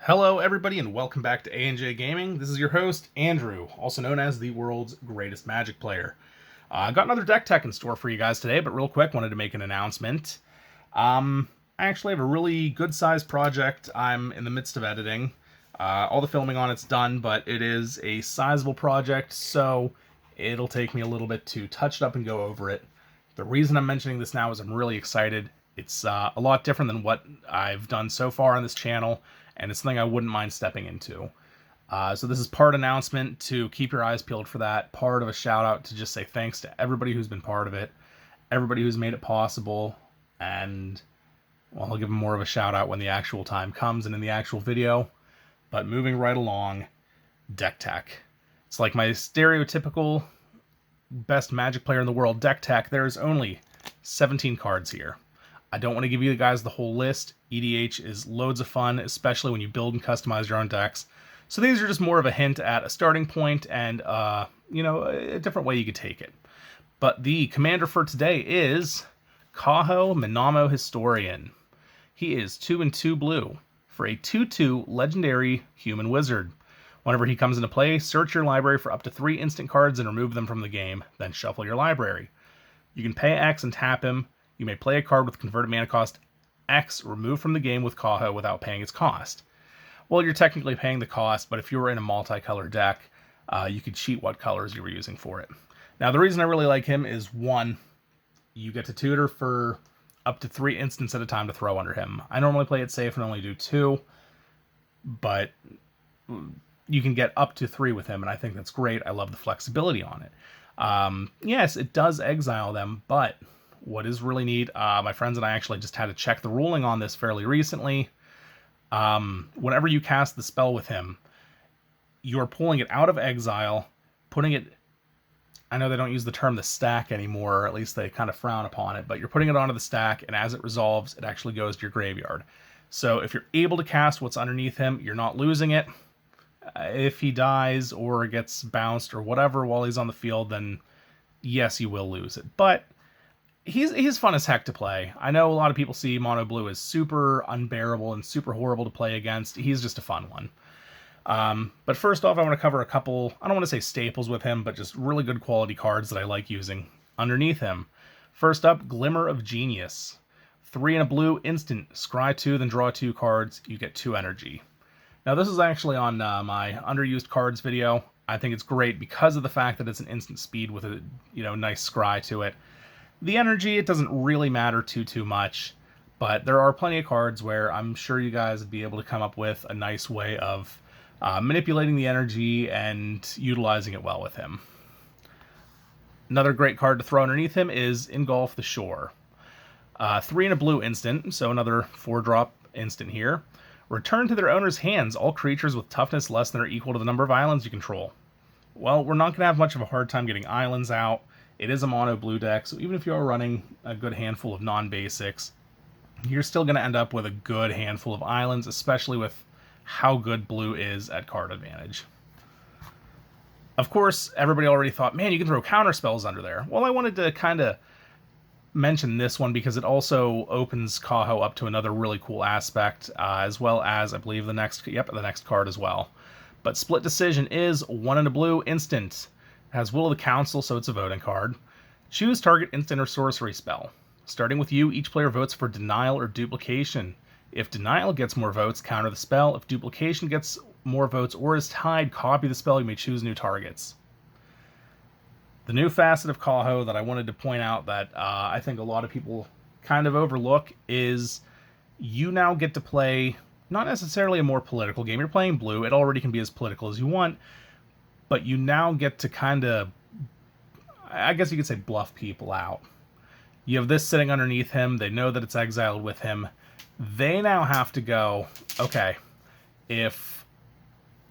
Hello everybody and welcome back to A&J Gaming. This is your host, Andrew, also known as the world's greatest Magic player. I got another deck tech in store for you guys today, but real quick, wanted to make an announcement. I actually have a really good-sized project I'm in the midst of editing. All the filming on it's done, but it is a sizable project, so it'll take me a little bit to touch it up and go over it. The reason I'm mentioning this now is I'm really excited. It's a lot different than what I've done so far on this channel, and it's something I wouldn't mind stepping into. So this is part announcement to keep your eyes peeled for that, part of a shout out to just say thanks to everybody who's been part of it, everybody who's made it possible, and well, I'll give them more of a shout out when the actual time comes and in the actual video. But moving right along, deck tech. It's like my stereotypical best Magic player in the world deck tech. There's only 17 cards here. I don't want to give you guys the whole list. EDH is loads of fun, especially when you build and customize your own decks. So these are just more of a hint at a starting point and, a different way you could take it. But the commander for today is Kaho Minamo Historian. He is 2/2 blue for a 2/2 legendary human wizard. Whenever he comes into play, search your library for up to 3 instant cards and remove them from the game, then shuffle your library. You can pay X and tap him. You may play a card with converted mana cost X removed from the game with Kaho without paying its cost. Well, you're technically paying the cost, but if you were in a multicolor deck, you could cheat what colors you were using for it. Now, the reason I really like him is, one, you get to tutor for up to 3 instants at a time to throw under him. I normally play it safe and only do 2, but you can get up to 3 with him, and I think that's great. I love the flexibility on it. Yes, it does exile them, but what is really neat, my friends and I actually just had to check the ruling on this fairly recently. Whenever you cast the spell with him, you're pulling it out of exile, putting it, I know they don't use the term the stack anymore, or at least they kind of frown upon it, but you're putting it onto the stack, and as it resolves, it actually goes to your graveyard. So if you're able to cast what's underneath him, you're not losing it. If he dies or gets bounced or whatever while he's on the field, then yes, you will lose it. But he's fun as heck to play. I know a lot of people see mono blue as super unbearable and super horrible to play against. He's just a fun one. But first off, I want to cover a couple, I don't want to say staples with him, but just really good quality cards that I like using underneath him. First up, Glimmer of Genius. 3 and a blue, instant. Scry 2, then draw 2 cards. You get 2 energy. Now, this is actually on my underused cards video. I think it's great because of the fact that it's an instant speed with a nice scry to it. The energy, it doesn't really matter too much, but there are plenty of cards where I'm sure you guys would be able to come up with a nice way of manipulating the energy and utilizing it well with him. Another great card to throw underneath him is Engulf the Shore. 3 and a blue instant, so another 4-drop instant here. Return to their owner's hands all creatures with toughness less than or equal to the number of islands you control. Well, we're not going to have much of a hard time getting islands out. It is a mono blue deck, so even if you're running a good handful of non-basics, you're still going to end up with a good handful of islands, especially with how good blue is at card advantage. Of course, everybody already thought, man, you can throw counter spells under there. Well, I wanted to kind of mention this one because it also opens Kaho up to another really cool aspect, as well as, I believe, the next card as well. But Split Decision is 1 and a blue instant. Has Will of the Council, so it's a voting card. Choose target instant or sorcery spell. Starting with you, each player votes for denial or duplication. If denial gets more votes, counter the spell. If duplication gets more votes or is tied, copy the spell. You may choose new targets. The new facet of Kaho that I wanted to point out that I think a lot of people kind of overlook is you now get to play not necessarily a more political game. You're playing blue. It already can be as political as you want. But you now get to kind of, I guess you could say, bluff people out. You have this sitting underneath him. They know that it's exiled with him. They now have to go, okay, if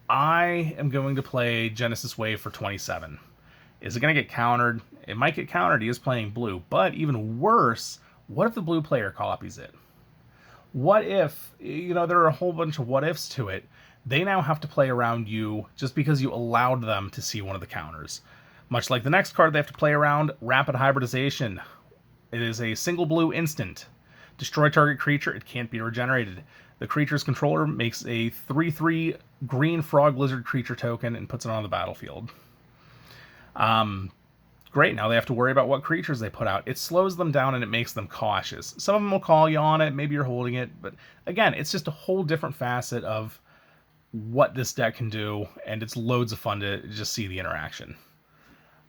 I am going to play Genesis Wave for 27, is it going to get countered? It might get countered. He is playing blue. But even worse, what if the blue player copies it? What if, there are a whole bunch of what ifs to it. They now have to play around you just because you allowed them to see one of the counters. Much like the next card they have to play around, Rapid Hybridization. It is a single blue instant. Destroy target creature, it can't be regenerated. The creature's controller makes a 3/3 green frog lizard creature token and puts it on the battlefield. Great, now they have to worry about what creatures they put out. It slows them down and it makes them cautious. Some of them will call you on it, maybe you're holding it, but again, it's just a whole different facet of what this deck can do, and it's loads of fun to just see the interaction.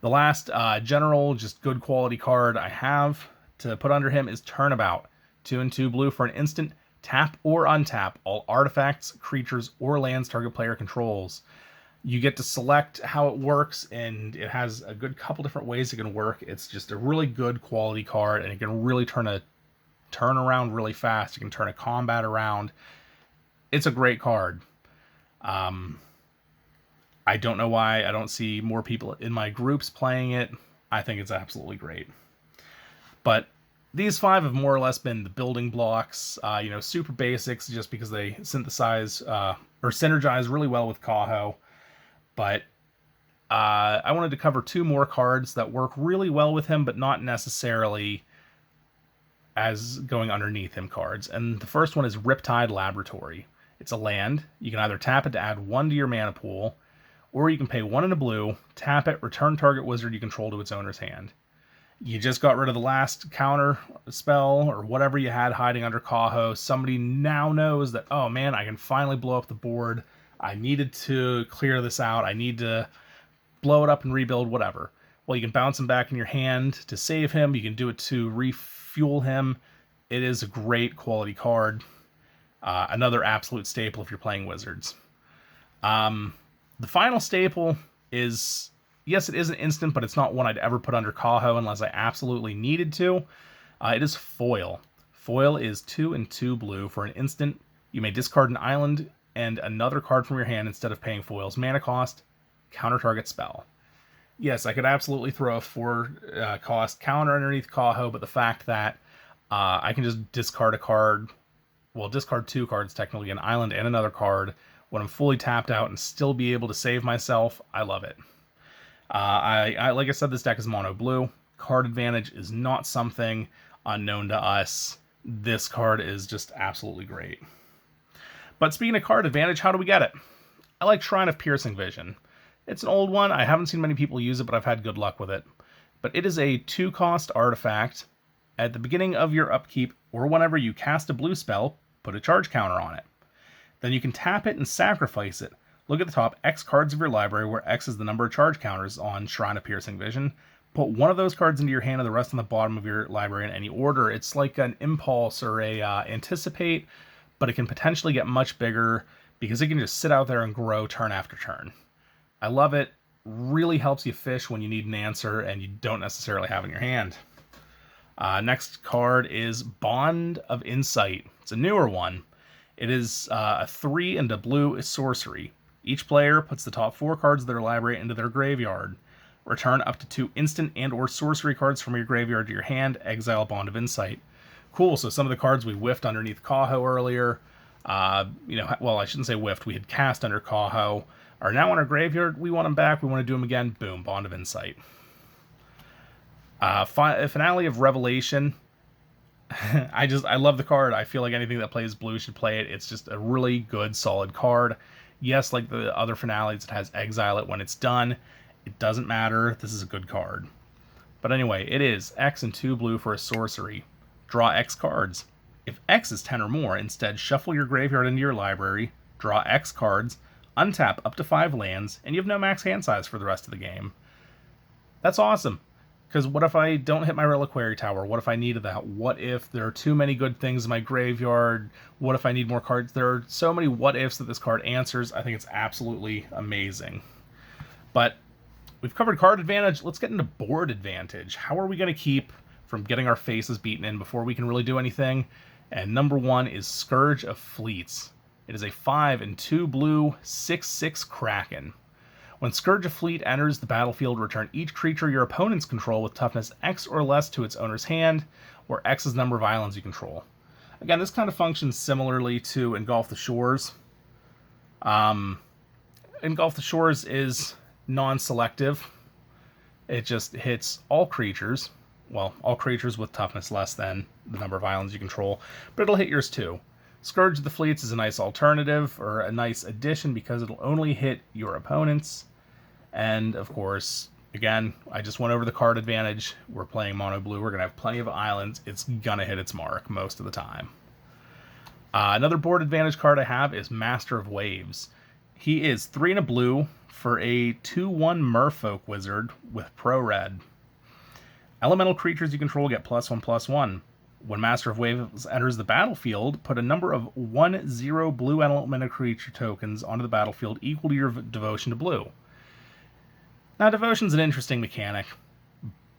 The last general, just good quality card I have to put under him is Turnabout. 2/2 blue for an instant, tap or untap all artifacts, creatures, or lands target player controls. You get to select how it works, and it has a good couple different ways it can work. It's just a really good quality card, and it can really turn around really fast. You can turn a combat around. It's a great card. I don't know why I don't see more people in my groups playing it. I think it's absolutely great. But these 5 have more or less been the building blocks, super basics, just because they synthesize or synergize really well with Kaho. But I wanted to cover 2 more cards that work really well with him, but not necessarily as going underneath him cards. And the first one is Riptide Laboratory. It's a land. You can either tap it to add 1 to your mana pool, or you can pay 1 in a blue, tap it, return target wizard you control to its owner's hand. You just got rid of the last counter spell or whatever you had hiding under Kaho. Somebody now knows that, oh man, I can finally blow up the board. I needed to clear this out. I need to blow it up and rebuild, whatever. Well, you can bounce him back in your hand to save him. You can do it to refuel him. It is a great quality card. Another absolute staple if you're playing Wizards. The final staple is, yes, it is an instant, but it's not one I'd ever put under Kaho unless I absolutely needed to. It is Foil. Foil is 2/2 blue for an instant. You may discard an island and another card from your hand instead of paying Foil's mana cost. Counter target spell. Yes, I could absolutely throw a 4 cost counter underneath Kaho, but the fact that I can just discard a card, well, discard 2 cards technically, an island and another card, when I'm fully tapped out and still be able to save myself, I love it. I like I said, this deck is mono blue. Card advantage is not something unknown to us. This card is just absolutely great. But speaking of card advantage, how do we get it? I like Shrine of Piercing Vision. It's an old one. I haven't seen many people use it, but I've had good luck with it. But it is a 2-cost artifact. At the beginning of your upkeep, or whenever you cast a blue spell, put a charge counter on it. Then you can tap it and sacrifice it. Look at the top X cards of your library, where X is the number of charge counters on Shrine of Piercing Vision. Put one of those cards into your hand and the rest on the bottom of your library in any order. It's like an Impulse or a Anticipate, but it can potentially get much bigger because it can just sit out there and grow turn after turn. I love it. Really helps you fish when you need an answer and you don't necessarily have it in your hand. Next card is Bond of Insight. It's a newer one. It is a 3 and a blue sorcery. Each player puts the top 4 cards of their library into their graveyard. Return up to 2 instant and or sorcery cards from your graveyard to your hand. Exile Bond of Insight. Cool, so some of the cards we whiffed underneath Kaho earlier, well, I shouldn't say whiffed, we had cast under Kaho, are now in our graveyard. We want them back, we want to do them again. Boom, Bond of Insight. Finale of Revelation. I love the card. I feel like anything that plays blue should play it. It's just a really good, solid card. Yes, like the other finales, it has exile it when it's done. It doesn't matter. This is a good card. But anyway, it is X and 2 blue for a sorcery. Draw X cards. If X is 10 or more, instead shuffle your graveyard into your library, draw X cards, untap up to 5 lands, and you have no max hand size for the rest of the game. That's awesome. Because what if I don't hit my Reliquary Tower? What if I needed that? What if there are too many good things in my graveyard? What if I need more cards? There are so many what ifs that this card answers. I think it's absolutely amazing. But we've covered card advantage. Let's get into board advantage. How are we going to keep from getting our faces beaten in before we can really do anything? And number 1 is Scourge of Fleets. It is a 5 and 2 blue 6/6 Kraken. When Scourge of Fleet enters the battlefield, return each creature your opponents control with toughness X or less to its owner's hand, where X is the number of islands you control. Again, this kind of functions similarly to Engulf the Shores. Engulf the Shores is non-selective. It just hits all creatures. Well, all creatures with toughness less than the number of islands you control, but it'll hit yours too. Scourge of the Fleets is a nice alternative, or a nice addition, because it'll only hit your opponents. And, of course, again, I just went over the card advantage. We're playing mono blue. We're going to have plenty of islands. It's going to hit its mark most of the time. Another board advantage card I have is Master of Waves. He is 3 and a blue for a 2/1 Merfolk Wizard with Pro Red. Elemental creatures you control get +1/+1. When Master of Waves enters the battlefield, put a number of 1/0 blue elemental creature tokens onto the battlefield equal to your devotion to blue. Now, devotion's an interesting mechanic,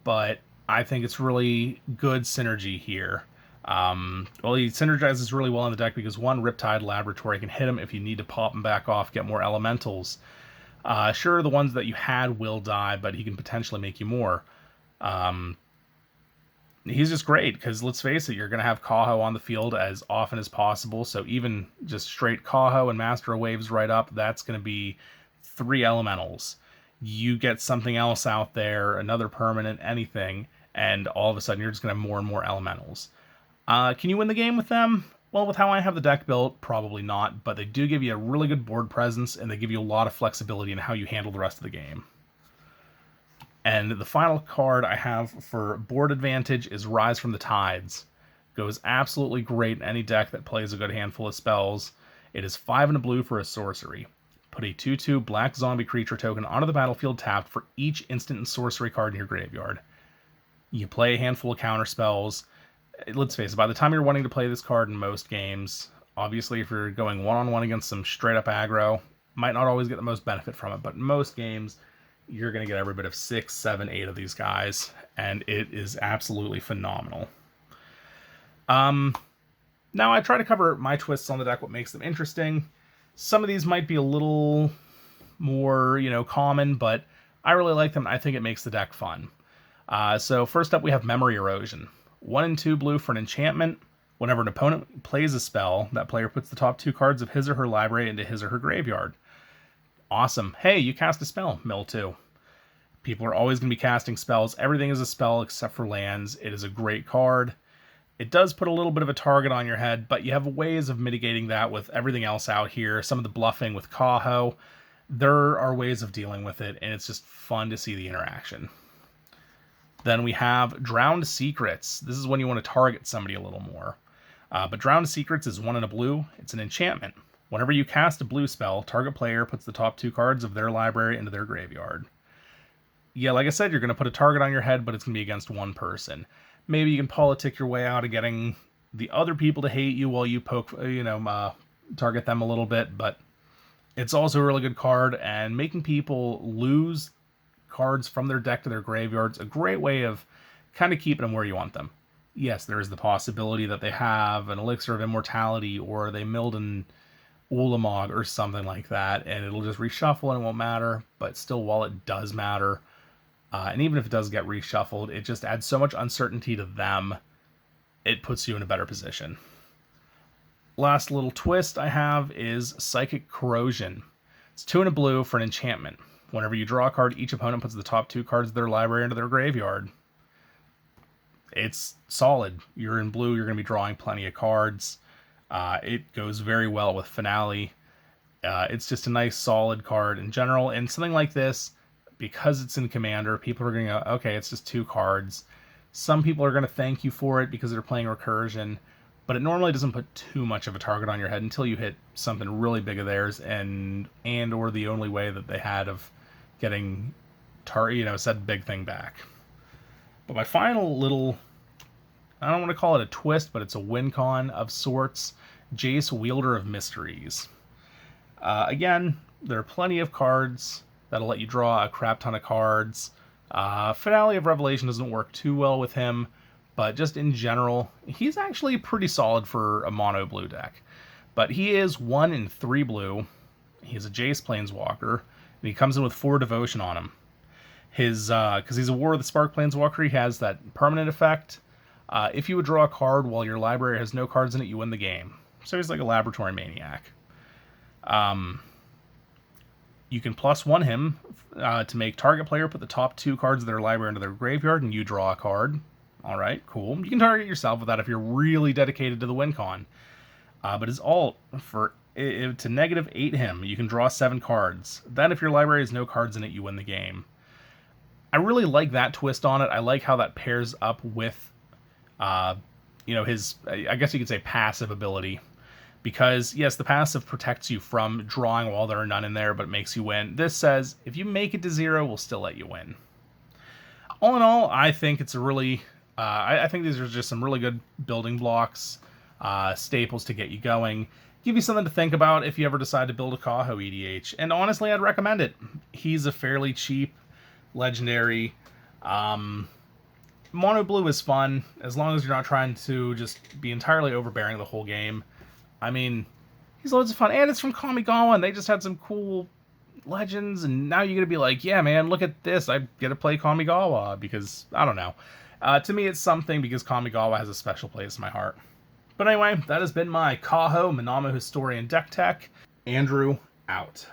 but I think it's really good synergy here. Well, he synergizes really well in the deck because, one, Riptide Laboratory can hit him if you need to pop him back off, get more elementals. Sure, the ones that you had will die, but he can potentially make you more. He's just great, because let's face it, you're going to have Kaho on the field as often as possible, so even just straight Kaho and Master of Waves right up, that's going to be 3 elementals. You get something else out there, another permanent, anything, and all of a sudden you're just going to have more and more elementals. Can you win the game with them? Well, with how I have the deck built, probably not, but they do give you a really good board presence, and they give you a lot of flexibility in how you handle the rest of the game. And the final card I have for board advantage is Rise from the Tides. Goes absolutely great in any deck that plays a good handful of spells. It is 5 and a blue for a sorcery. Put a 2/2 black zombie creature token onto the battlefield tapped for each instant and sorcery card in your graveyard. You play a handful of counter spells. Let's face it, by the time you're wanting to play this card in most games, obviously if you're going one-on-one against some straight-up aggro, might not always get the most benefit from it, but in most games, you're going to get every bit of 6, 7, 8 of these guys, and it is absolutely phenomenal. Now, I try to cover my twists on the deck, what makes them interesting. Some of these might be a little more, common, but I really like them. I think it makes the deck fun. So first up, we have Memory Erosion. 1 and 2 blue for an enchantment. Whenever an opponent plays a spell, that player puts the top 2 cards of his or her library into his or her graveyard. Awesome. Hey, you cast a spell. Mill 2. People are always going to be casting spells. Everything is a spell except for lands. It is a great card. It does put a little bit of a target on your head, but you have ways of mitigating that with everything else out here. Some of the bluffing with Kaho. There are ways of dealing with it, and it's just fun to see the interaction. Then we have Drowned Secrets. This is when you want to target somebody a little more. But Drowned Secrets is 1 and a blue. It's an enchantment. Whenever you cast a blue spell, target player puts the top 2 cards of their library into their graveyard. Yeah, like I said, you're going to put a target on your head, but it's going to be against one person. Maybe you can politic your way out of getting the other people to hate you while you poke, target them a little bit, but it's also a really good card, and making people lose cards from their deck to their graveyards, a great way of kind of keeping them where you want them. Yes, there is the possibility that they have an Elixir of Immortality, or they milled an Ulamog or something like that, and it'll just reshuffle and it won't matter, but still, while it does matter, and even if it does get reshuffled, it just adds so much uncertainty to them, it puts you in a better position. Last little twist I have is Psychic Corrosion. It's 2 and a blue for an enchantment. Whenever you draw a card, each opponent puts the top 2 cards of their library into their graveyard. It's solid. You're in blue, you're going to be drawing plenty of cards. It goes very well with Finale. It's just a nice, solid card in general. And something like this, because it's in Commander, people are going to go, okay, it's just 2 cards. Some people are going to thank you for it because they're playing Recursion, but it normally doesn't put too much of a target on your head until you hit something really big of theirs, and or the only way that they had of getting said big thing back. But my final little, I don't want to call it a twist, but it's a win con of sorts, Jace, Wielder of Mysteries. Again, there are plenty of cards that'll let you draw a crap ton of cards. Finale of Revelation doesn't work too well with him, but just in general, he's actually pretty solid for a mono blue deck. But he is 1 and 3 blue. He's a Jace Planeswalker, and he comes in with 4 devotion on him. His, because he's a War of the Spark Planeswalker, he has that permanent effect. If you would draw a card while your library has no cards in it, you win the game. So he's like a Laboratory Maniac. You can +1 him to make target player put the top 2 cards of their library into their graveyard, and you draw a card. Alright, cool. You can target yourself with that if you're really dedicated to the win con. But his ult, to -8 him, you can draw 7 cards. Then if your library has no cards in it, you win the game. I really like that twist on it. I like how that pairs up with, his, I guess you could say, passive ability. Because, yes, the passive protects you from drawing while there are none in there, but makes you win. This says, if you make it to 0, we'll still let you win. All in all, I think it's a really... I think these are just some really good building blocks, staples to get you going. Give you something to think about if you ever decide to build a Kaho EDH. And honestly, I'd recommend it. He's a fairly cheap legendary. Mono blue is fun, as long as you're not trying to just be entirely overbearing the whole game. I mean, he's loads of fun. And it's from Kamigawa, and they just had some cool legends, and now you're going to be like, yeah, man, look at this. I get to play Kamigawa, because, I don't know. To me, it's something because Kamigawa has a special place in my heart. But anyway, that has been my Kaho Minamo Historian deck tech. Andrew, out.